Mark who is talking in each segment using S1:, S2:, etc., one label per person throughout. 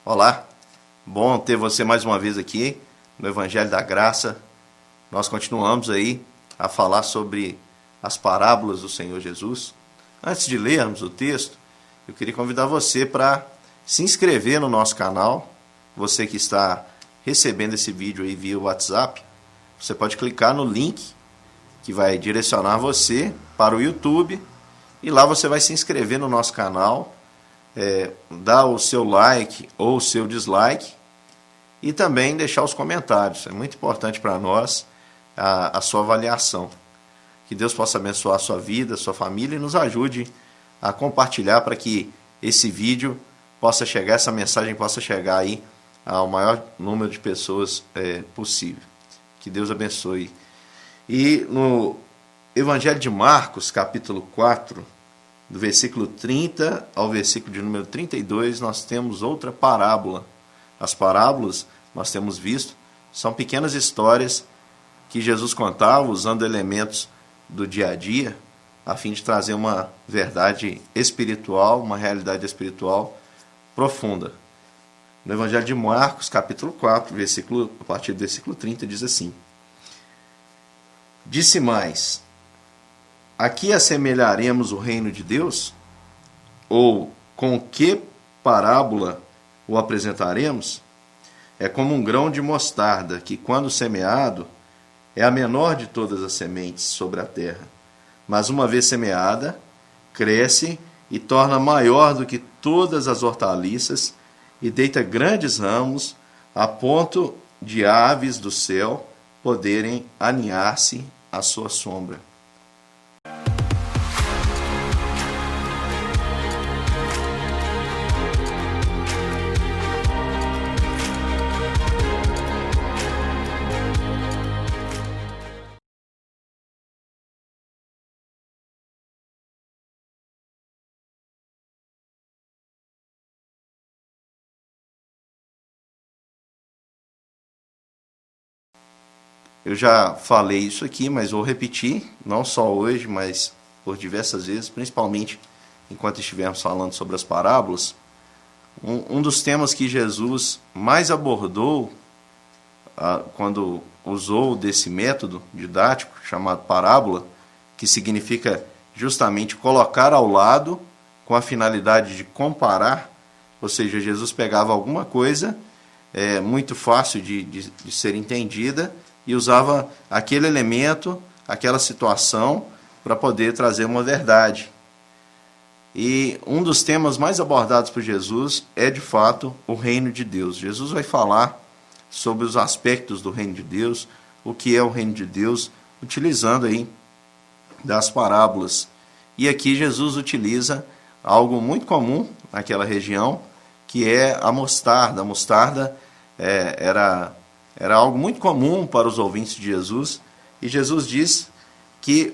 S1: Olá, bom ter você mais uma vez aqui no Evangelho da Graça. Nós continuamos aí a falar sobre as parábolas do Senhor Jesus. Antes de lermos o texto, eu queria convidar você para se inscrever no nosso canal. Você que está recebendo esse vídeo aí via WhatsApp, você pode clicar no link que vai direcionar você para o YouTube e lá você vai se inscrever no nosso canal. Dar o seu like ou o seu dislike e também deixar os comentários. É muito importante para nós a sua avaliação. Que Deus possa abençoar a sua vida, a sua família e nos ajude a compartilhar para que esse vídeo possa chegar, essa mensagem possa chegar aí ao maior número de pessoas possível. Que Deus abençoe. E no Evangelho de Marcos, capítulo 4, do versículo 30 ao versículo de número 32, nós temos outra parábola. As parábolas, nós temos visto, são pequenas histórias que Jesus contava usando elementos do dia a dia, a fim de trazer uma verdade espiritual, uma realidade espiritual profunda. No Evangelho de Marcos, capítulo 4, a partir do versículo 30, diz assim: Disse mais: Aqui assemelharemos o reino de Deus? Ou com que parábola o apresentaremos? É como um grão de mostarda, que quando semeado, é a menor de todas as sementes sobre a terra. Mas uma vez semeada, cresce e torna maior do que todas as hortaliças, e deita grandes ramos, a ponto de aves do céu poderem aninhar-se à sua sombra. Eu já falei isso aqui, mas vou repetir, não só hoje, mas por diversas vezes, principalmente enquanto estivermos falando sobre as parábolas. Um dos temas que Jesus mais abordou quando usou desse método didático chamado parábola, que significa justamente colocar ao lado com a finalidade de comparar, ou seja, Jesus pegava alguma coisa muito fácil de ser entendida e usava aquele elemento, aquela situação, para poder trazer uma verdade. E um dos temas mais abordados por Jesus é, de fato, o reino de Deus. Jesus vai falar sobre os aspectos do reino de Deus, o que é o reino de Deus, utilizando aí das parábolas. E aqui Jesus utiliza algo muito comum naquela região, que é a mostarda. A mostarda era algo muito comum para os ouvintes de Jesus, e Jesus diz que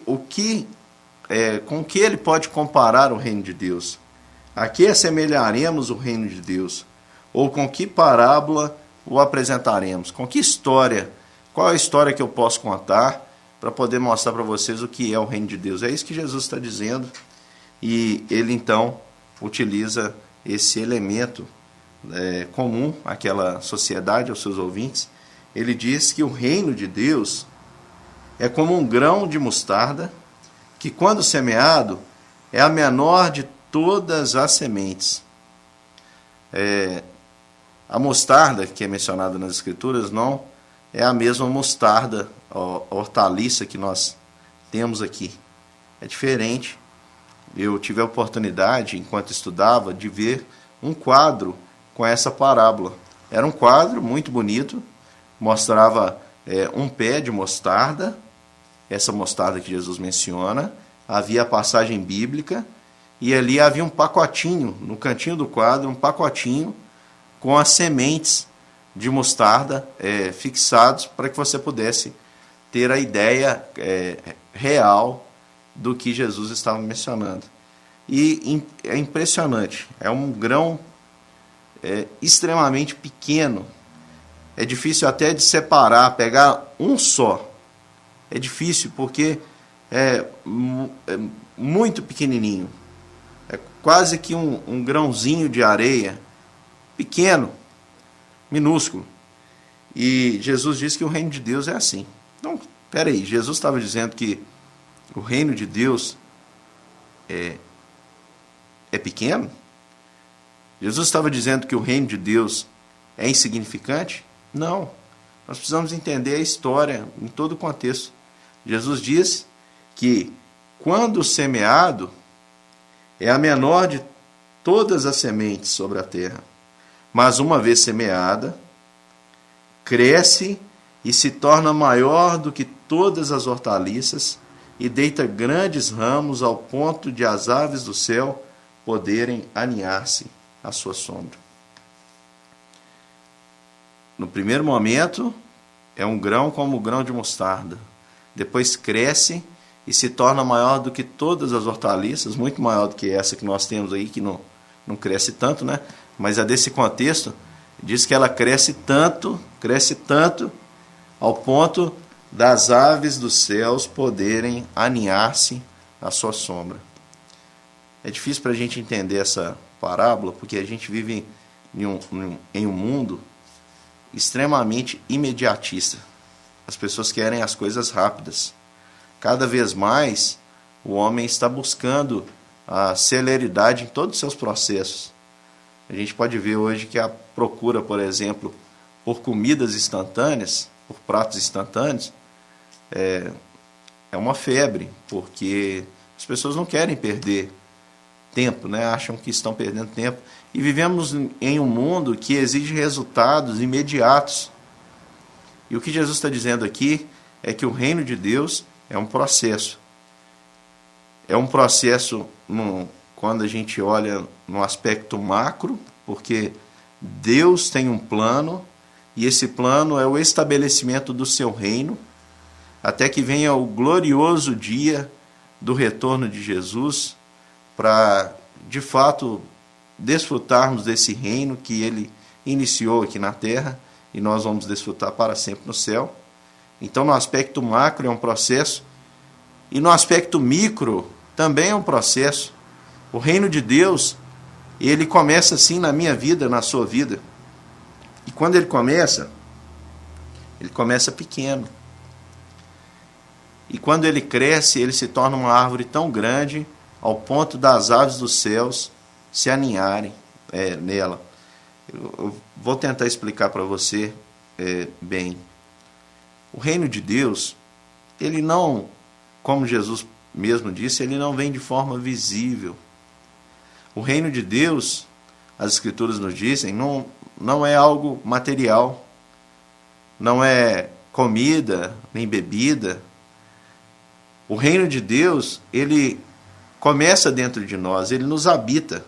S1: com que ele pode comparar o reino de Deus? A que assemelharemos o reino de Deus? Ou com que parábola o apresentaremos? Com que história? Qual é a história que eu posso contar para poder mostrar para vocês o que é o reino de Deus? É isso que Jesus está dizendo, e ele então utiliza esse elemento comum àquela sociedade, aos seus ouvintes. Ele diz que o reino de Deus é como um grão de mostarda, que quando semeado é a menor de todas as sementes. A mostarda que é mencionada nas Escrituras não é a mesma mostarda, a hortaliça que nós temos aqui. É diferente. Eu tive a oportunidade, enquanto estudava, de ver um quadro com essa parábola. Era um quadro muito bonito, mostrava um pé de mostarda, essa mostarda que Jesus menciona, havia a passagem bíblica, e ali havia um pacotinho, no cantinho do quadro, um pacotinho com as sementes de mostarda fixados para que você pudesse ter a ideia real do que Jesus estava mencionando. E é impressionante, é um grão extremamente pequeno. É difícil até de separar, pegar um só. É difícil porque é muito pequenininho. É quase que um grãozinho de areia, pequeno, minúsculo. E Jesus disse que o reino de Deus é assim. Então, peraí, Jesus estava dizendo que o reino de Deus é pequeno? Jesus estava dizendo que o reino de Deus é insignificante? Não. Nós precisamos entender a história em todo o contexto. Jesus disse que quando semeado, é a menor de todas as sementes sobre a terra. Mas uma vez semeada, cresce e se torna maior do que todas as hortaliças e deita grandes ramos ao ponto de as aves do céu poderem aninhar-se à sua sombra. No primeiro momento, é um grão como o grão de mostarda. Depois cresce e se torna maior do que todas as hortaliças, muito maior do que essa que nós temos aí, que não cresce tanto, né? Mas a desse contexto, diz que ela cresce tanto, ao ponto das aves dos céus poderem aninhar-se à sua sombra. É difícil para a gente entender essa parábola, porque a gente vive em um mundo extremamente imediatista. As pessoas querem as coisas rápidas. Cada vez mais, o homem está buscando a celeridade em todos os seus processos. A gente pode ver hoje que a procura, por exemplo, por comidas instantâneas, por pratos instantâneos, é uma febre, porque as pessoas não querem perder tempo, né? Acham que estão perdendo tempo. E vivemos em um mundo que exige resultados imediatos. E o que Jesus está dizendo aqui é que o reino de Deus é um processo. É um processo quando a gente olha no aspecto macro, porque Deus tem um plano, e esse plano é o estabelecimento do seu reino, até que venha o glorioso dia do retorno de Jesus, para, de fato, desfrutarmos desse reino que ele iniciou aqui na terra, e nós vamos desfrutar para sempre no céu. Então, no aspecto macro é um processo, e no aspecto micro também é um processo. O reino de Deus, ele começa assim na minha vida, na sua vida. E quando ele começa pequeno. E quando ele cresce, ele se torna uma árvore tão grande, ao ponto das aves dos céus se aninharem nela. Eu vou tentar explicar para você bem. O reino de Deus, ele não, como Jesus mesmo disse, ele não vem de forma visível. O reino de Deus, as Escrituras nos dizem, não é algo material, não é comida, nem bebida. O reino de Deus, ele começa dentro de nós, ele nos habita.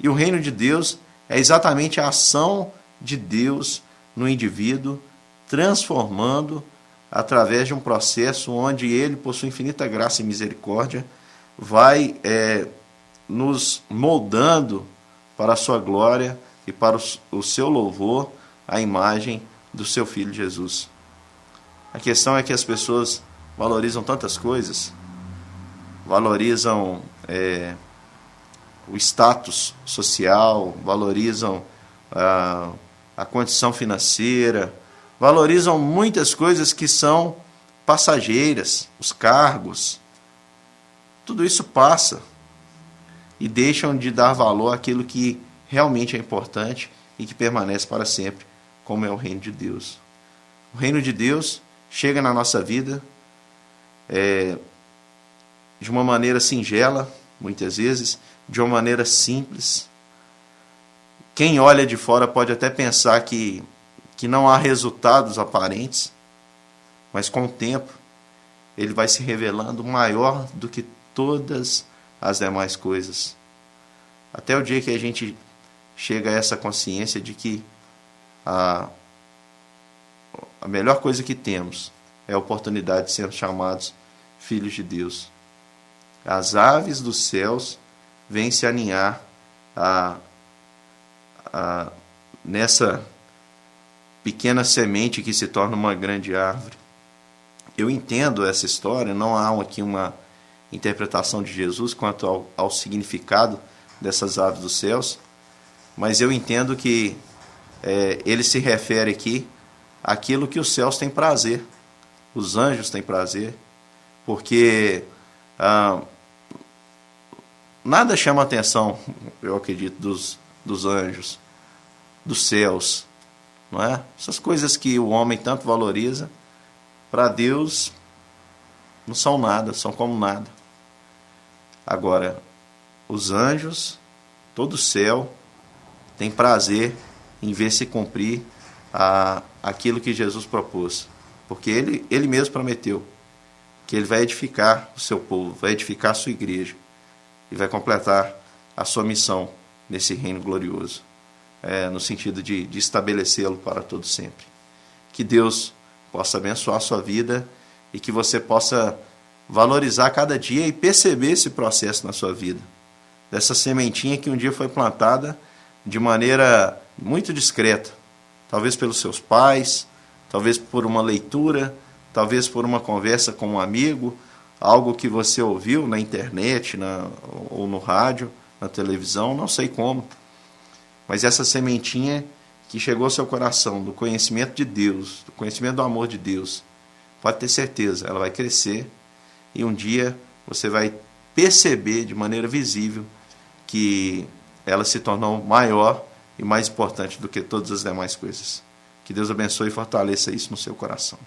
S1: E o reino de Deus é exatamente a ação de Deus no indivíduo, transformando através de um processo onde ele, por sua infinita graça e misericórdia, vai nos moldando para a sua glória e para o seu louvor, a imagem do seu Filho Jesus. A questão é que as pessoas valorizam tantas coisas, valorizam o status social, valorizam a condição financeira, valorizam muitas coisas que são passageiras, os cargos. Tudo isso passa e deixam de dar valor àquilo que realmente é importante e que permanece para sempre, como é o reino de Deus. O reino de Deus chega na nossa vida de uma maneira singela, muitas vezes, de uma maneira simples. Quem olha de fora pode até pensar que não há resultados aparentes, mas com o tempo ele vai se revelando maior do que todas as demais coisas. Até o dia que a gente chega a essa consciência de que a melhor coisa que temos é a oportunidade de sermos chamados filhos de Deus. As aves dos céus vêm se aninhar nessa pequena semente que se torna uma grande árvore. Eu entendo essa história, não há aqui uma interpretação de Jesus quanto ao significado dessas aves dos céus, mas eu entendo que ele se refere aqui àquilo que os céus têm prazer, os anjos têm prazer, porque nada chama a atenção, eu acredito, dos anjos, dos céus, não é? Essas coisas que o homem tanto valoriza, para Deus não são nada, são como nada. Agora, os anjos, todo o céu, tem prazer em ver se cumprir aquilo que Jesus propôs. Porque ele mesmo prometeu que ele vai edificar o seu povo, vai edificar a sua igreja e vai completar a sua missão nesse reino glorioso, no sentido de estabelecê-lo para todo sempre. Que Deus possa abençoar a sua vida e que você possa valorizar cada dia e perceber esse processo na sua vida, dessa sementinha que um dia foi plantada de maneira muito discreta, talvez pelos seus pais, talvez por uma leitura, talvez por uma conversa com um amigo, algo que você ouviu na internet, ou no rádio, na televisão, não sei como. Mas essa sementinha que chegou ao seu coração, do conhecimento de Deus, do conhecimento do amor de Deus, pode ter certeza, ela vai crescer e um dia você vai perceber de maneira visível que ela se tornou maior e mais importante do que todas as demais coisas. Que Deus abençoe e fortaleça isso no seu coração.